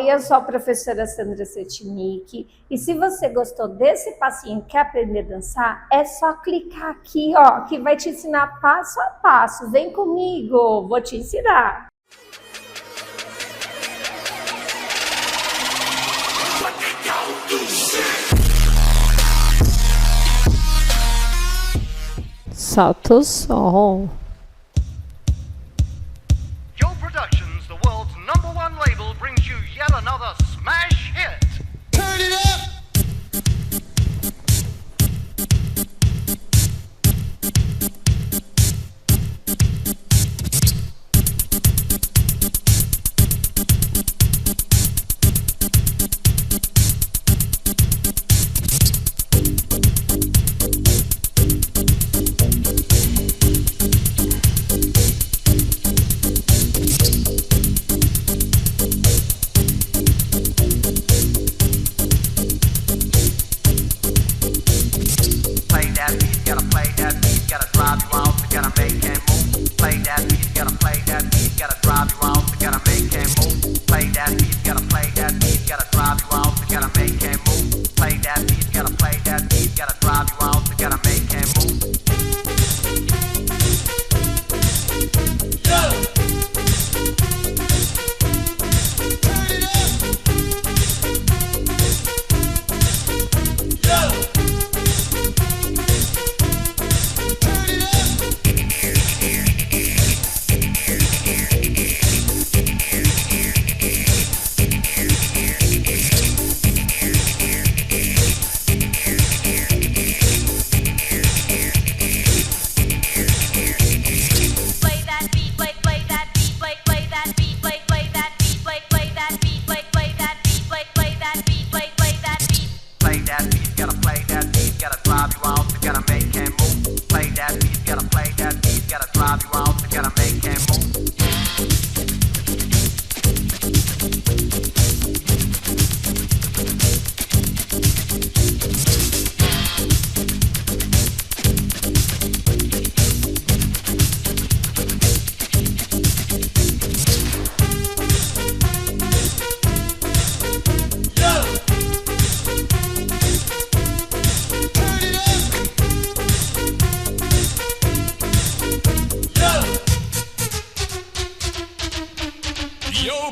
Oi, eu sou a professora Sandra Setinic e se você gostou desse passinho quer aprender a dançar, é só clicar aqui, ó, que vai te ensinar passo a passo. Vem comigo, vou te ensinar. Solta o som. Label brings you yet another smash hit. Turn it up!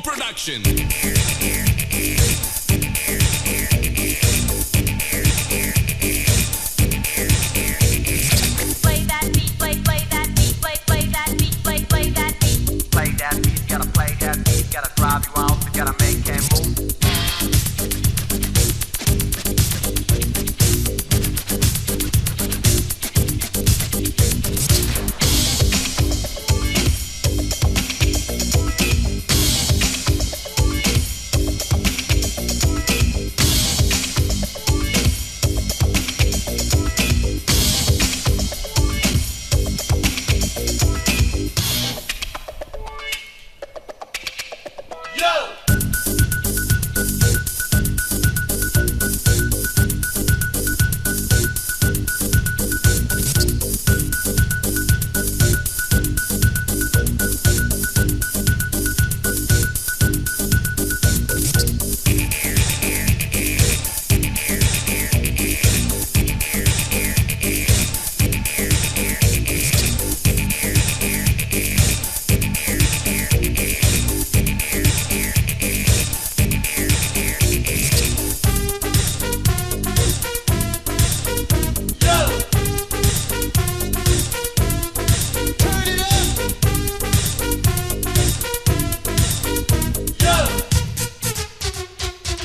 Production.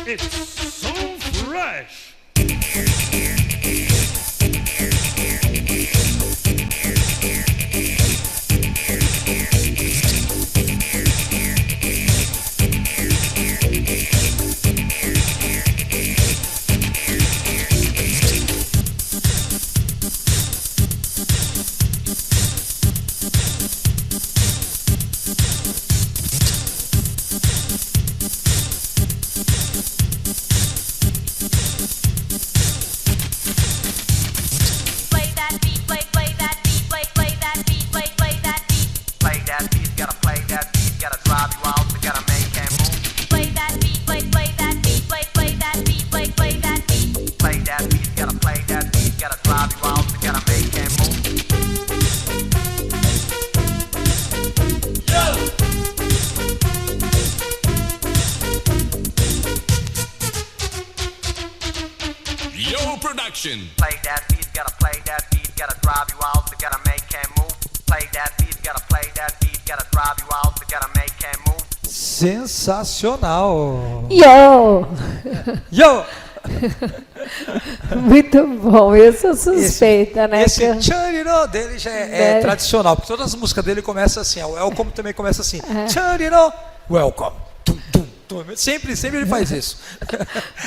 It's so fresh. production. Play that beat, gotta play that beat, gotta drive you out, you gotta make him move. Play that beat, gotta play that beat, gotta drive you out, you gotta make him move. Sensacional! Yo! Yo! Muito bom, eu sou suspeita, né? Esse tchariro dele já é tradicional, porque todas as músicas dele começam assim, o Welcome também começa assim, tchariro, Welcome. Tum, tum, tum. Sempre ele faz isso.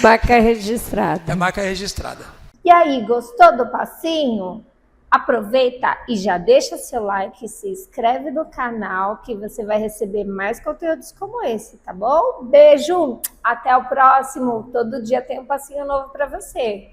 Marca registrada. É marca registrada. E aí, gostou do passinho? Aproveita e já deixa seu like, se inscreve no canal que você vai receber mais conteúdos como esse, tá bom? Beijo, até o próximo. Todo dia tem um passinho novo para você.